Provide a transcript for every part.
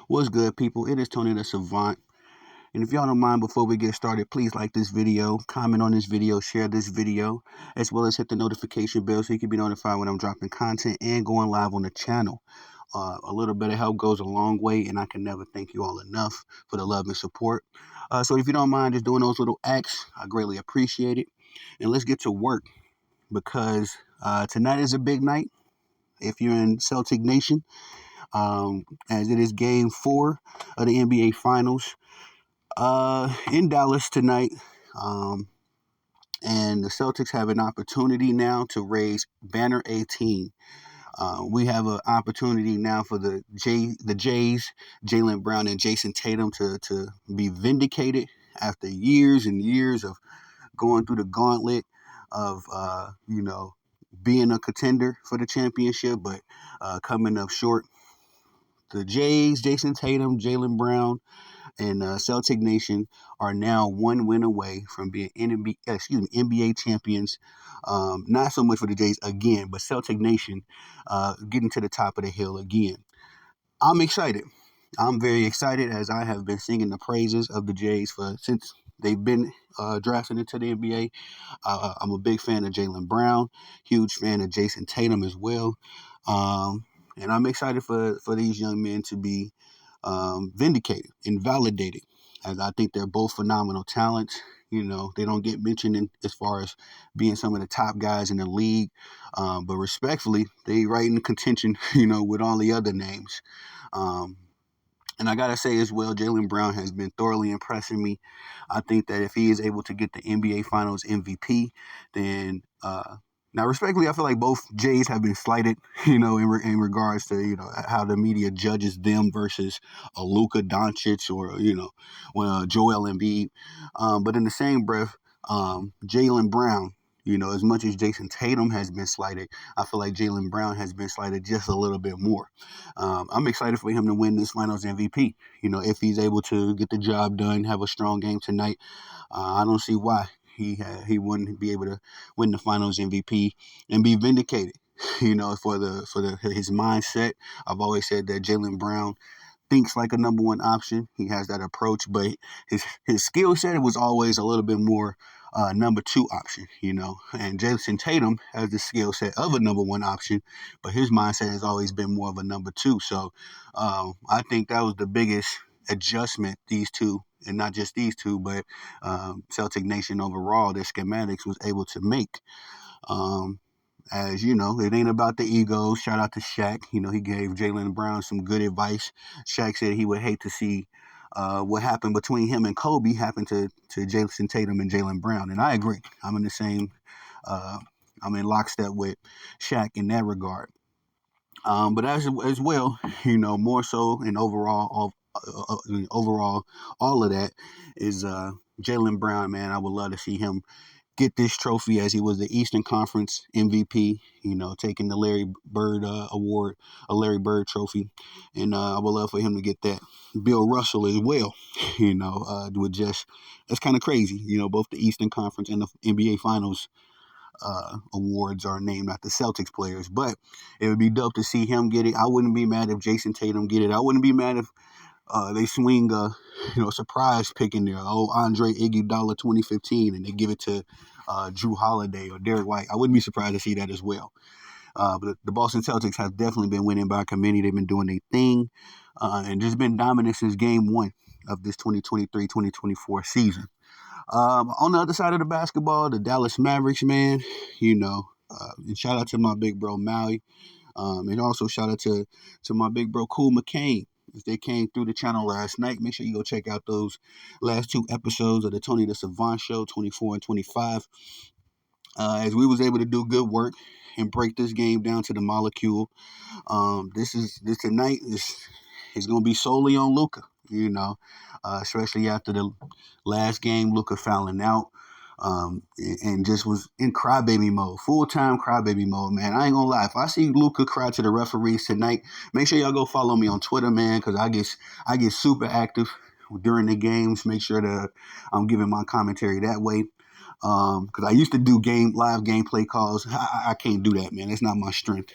What's good, people? It is Tony the Savant. And if y'all don't mind, before we get started, please like this video, comment on this video, share this video, as well as hit the notification bell so you can be notified when I'm dropping content and going live on the channel. A little bit of help goes a long way, and I can never thank you all enough for the love and support. So if you don't mind just doing those little acts, I greatly appreciate it. And let's get to work because tonight is a big night if you're in Celtic Nation, as it is game 4 of the NBA Finals in Dallas tonight. Um, and the Celtics have an opportunity now to raise banner 18. We have an opportunity now for the Jays, Jaylen Brown and Jason Tatum to be vindicated after years and years of going through the gauntlet of being a contender for the championship, but coming up short. The Jays, Jason Tatum, Jaylen Brown, and Celtic Nation are now one win away from being NBA champions. Not so much for the Jays again, but Celtic Nation getting to the top of the hill again. I'm excited. I'm very excited as I have been singing the praises of the Jays since they've been drafted into the NBA. I'm a big fan of Jaylen Brown, huge fan of Jason Tatum as well. And I'm excited for these young men to be vindicated and validated, as I think they're both phenomenal talents. They don't get mentioned as far as being some of the top guys in the league, but respectfully, they right in contention, with all the other names. And I gotta say as well, Jaylen Brown has been thoroughly impressing me. I think that if he is able to get the NBA Finals MVP, then now respectfully, I feel like both Jays have been slighted, in regards to how the media judges them versus a Luka Doncic or Joel Embiid. But in the same breath, Jaylen Brown. As much as Jason Tatum has been slighted, I feel like Jaylen Brown has been slighted just a little bit more. I'm excited for him to win this Finals MVP. If he's able to get the job done, have a strong game tonight, I don't see why he wouldn't be able to win the Finals MVP and be vindicated. For his mindset. I've always said that Jaylen Brown thinks like a number one option. He has that approach, but his skill set was always a little bit more number two option, And Jason Tatum has the skill set of a number one option, but his mindset has always been more of a number two. So I think that was the biggest adjustment these two, and not just these two, but Celtic Nation overall, their schematics was able to make. As you know, it ain't about the ego. Shout out to Shaq. He gave Jaylen Brown some good advice. Shaq said he would hate to see what happened between him and Kobe happen to Jason Tatum and Jaylen Brown. And I agree. I'm in the same, I'm in lockstep with Shaq in that regard. But as well, more so and overall, all of that is Jaylen Brown, man. I would love to see him get this trophy as he was the Eastern Conference MVP, taking the Larry Bird award, a Larry Bird trophy. And I would love for him to get that. Bill Russell as well, with just, that's kind of crazy. Both the Eastern Conference and the NBA Finals awards are named after Celtics players. But it would be dope to see him get it. I wouldn't be mad if Jason Tatum get it. I wouldn't be mad if they swing surprise pick in there. Andre Iguodala 2015, and they give it to Drew Holiday or Derek White. I wouldn't be surprised to see that as well. But the Boston Celtics have definitely been winning by committee. They've been doing their thing and just been dominant since game 1 of this 2023-2024 season. On the other side of the basketball, the Dallas Mavericks, man, and shout out to my big bro Maui. And also shout out to my big bro Cool McCain. As they came through the channel last night, make sure you go check out those last 2 episodes of the Tony the Savant Show, 24 and 25. As we was able to do good work and break this game down to the molecule. This tonight is going to be solely on Luka, especially after the last game, Luka fouling out. And just was in crybaby mode, full-time crybaby mode, man. I ain't gonna lie. If I see Luka cry to the referees tonight, make sure y'all go follow me on Twitter, man, because I get super active during the games. Make sure that I'm giving my commentary that way. Because I used to do live gameplay calls. I can't do that, man. That's not my strength.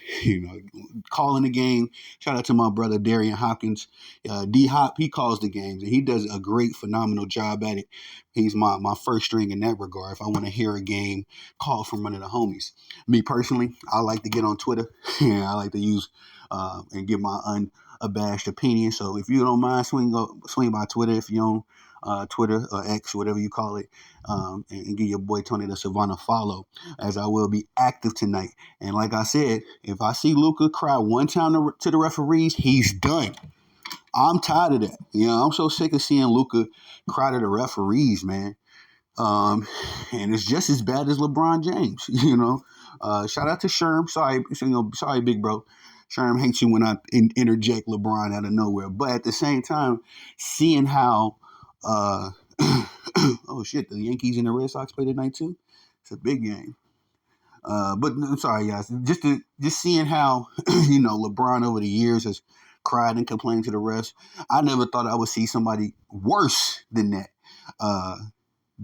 Calling the game. Shout out to my brother Darian Hopkins, D Hop. He calls the games and he does a great, phenomenal job at it. He's my first string in that regard. If I want to hear a game called from one of the homies, me personally, I like to get on Twitter. I like to use and give my unabashed opinion. So if you don't mind, swing by Twitter if you on Twitter or X, whatever you call it, and give your boy Tony the Savannah a follow, as I will be active tonight. And like I said, if I see Luka cry one time to the referees, he's done. I'm tired of that. I'm so sick of seeing Luka cry to the referees, man. And it's just as bad as LeBron James. Shout out to Sherm. Sorry, big bro. Sherm hates you when I interject LeBron out of nowhere. But at the same time, seeing how oh shit, the Yankees and the Red Sox play tonight too. It's a big game. But I'm sorry, guys. Just seeing how LeBron over the years has cried and complained to the refs. I never thought I would see somebody worse than that.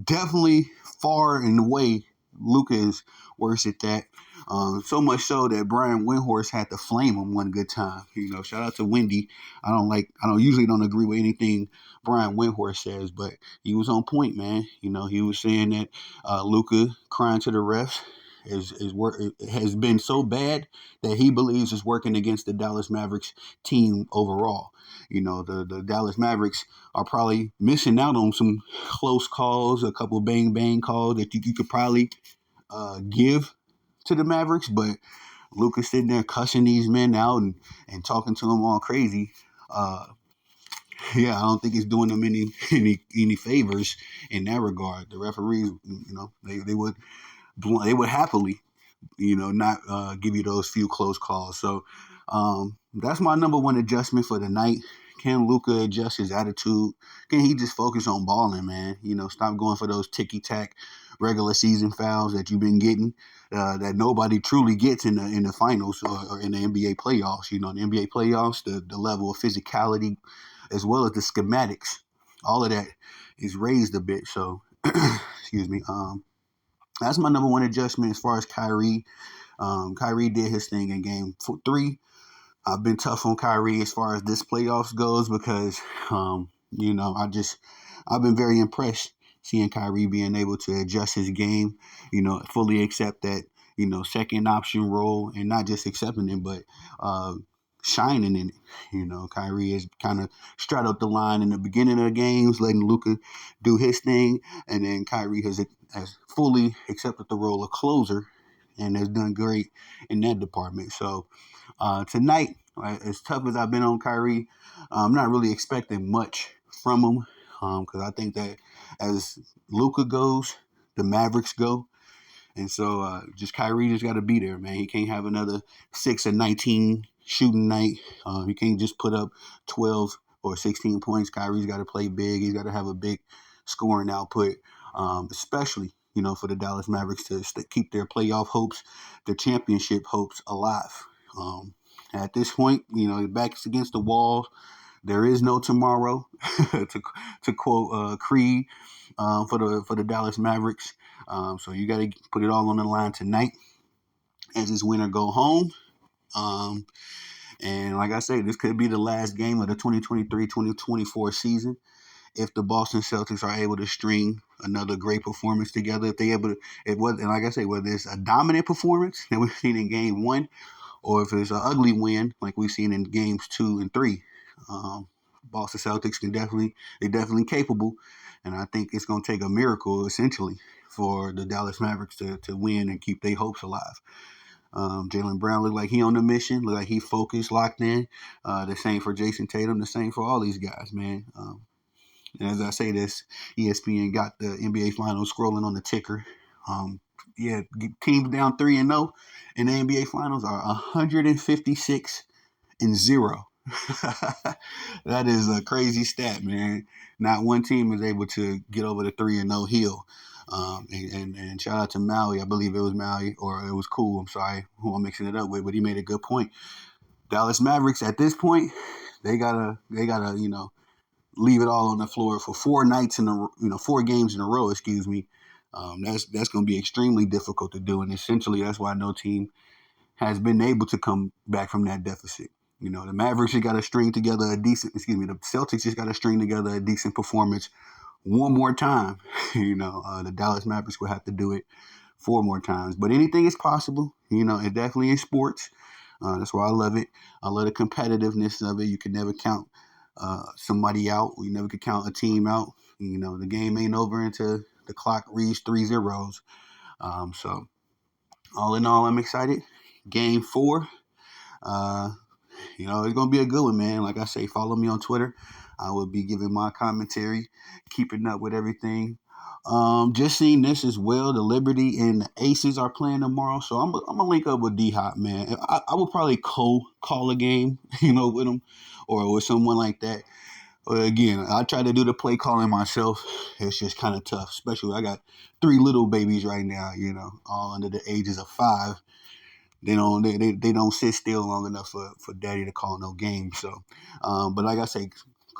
Definitely far and away, Luka is worse at that. So much so that Brian Windhorst had to flame him one good time. Shout out to Wendy. I don't usually agree with anything Brian Windhorst says, but he was on point, man. He was saying that Luka crying to the refs has been so bad that he believes is working against the Dallas Mavericks team overall. The Dallas Mavericks are probably missing out on some close calls, a couple bang bang calls that you could probably give to the Mavericks, but Luka's sitting there cussing these men out and talking to them all crazy. I don't think it's doing them any favors in that regard. The referees, they would happily, not give you those few close calls. So that's my number one adjustment for the night. Can Luka adjust his attitude? Can he just focus on balling, man? Stop going for those ticky-tack regular season fouls that you've been getting that nobody truly gets in the finals or in the NBA playoffs. In the NBA playoffs, the level of physicality as well as the schematics, all of that is raised a bit. So, excuse me. That's my number one adjustment as far as Kyrie. Kyrie did his thing in game 3. I've been tough on Kyrie as far as this playoffs goes because, I've been very impressed seeing Kyrie being able to adjust his game, fully accept that, second option role and not just accepting it, but shining in it. Kyrie has kind of straddled the line in the beginning of the games, letting Luka do his thing, and then Kyrie has fully accepted the role of closer and has done great in that department. So tonight, as tough as I've been on Kyrie, I'm not really expecting much from him because I think that as Luka goes, the Mavericks go. And so Kyrie just got to be there, man. He can't have another 6 and 19 shooting night. He can't just put up 12 or 16 points. Kyrie's got to play big. He's got to have a big scoring output, especially, for the Dallas Mavericks to keep their playoff hopes, their championship hopes alive. At this point, the back's against the wall. There is no tomorrow, to quote Creed, for the Dallas Mavericks. So you got to put it all on the line tonight as this winner go home. And like I say, this could be the last game of the 2023-2024 season. If the Boston Celtics are able to string another great performance together, and like I say, whether it's a dominant performance that we've seen in game 1, or if it's an ugly win like we've seen in games 2 and 3, Boston Celtics they're definitely capable, and I think it's going to take a miracle essentially for the Dallas Mavericks to win and keep their hopes alive. Jaylen Brown looked like he on the mission, looked like he focused, locked in. The same for Jason Tatum, the same for all these guys, man. And as I say this, ESPN got the NBA Finals scrolling on the ticker. Teams down 3-0 in the NBA Finals are 156-0. That is a crazy stat, man. Not one team is able to get over the 3-0 hill. And shout out to Maui. I believe it was Maui, or it was Cool. I'm sorry who I'm mixing it up with, but he made a good point. Dallas Mavericks at this point, they gotta leave it all on the floor for 4 games in a row, That's going to be extremely difficult to do, and essentially that's why no team has been able to come back from that deficit. You know, the Mavericks just got to string together a decent. Excuse me, the Celtics just got to string together a decent performance one more time. The Dallas Mavericks will have to do it 4 more times. But anything is possible. It definitely is sports. That's why I love it. I love the competitiveness of it. You can never count somebody out. You never could count a team out. The game ain't over until the clock reads 3 zeros. So all in all, I'm excited. Game 4. Uh, it's going to be a good one, man. Like I say, follow me on Twitter. I will be giving my commentary, keeping up with everything. Just seeing this as well. The Liberty and the Aces are playing tomorrow, so I'm gonna link up with D Hop, man. I would probably call a game, with him or with someone like that. But again, I try to do the play calling myself. It's just kind of tough, especially I got 3 little babies right now, all under the ages of 5. They don't sit still long enough for daddy to call no games. So, but like I say,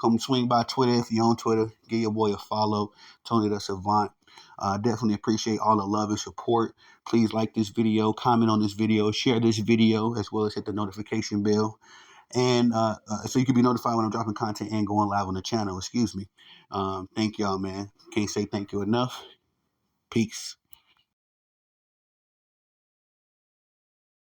come swing by Twitter if you're on Twitter. Give your boy a follow, Tony the Savant. Definitely appreciate all the love and support. Please like this video, comment on this video, share this video, as well as hit the notification bell. And so you can be notified when I'm dropping content and going live on the channel. Excuse me. Thank y'all, man. Can't say thank you enough. Peace.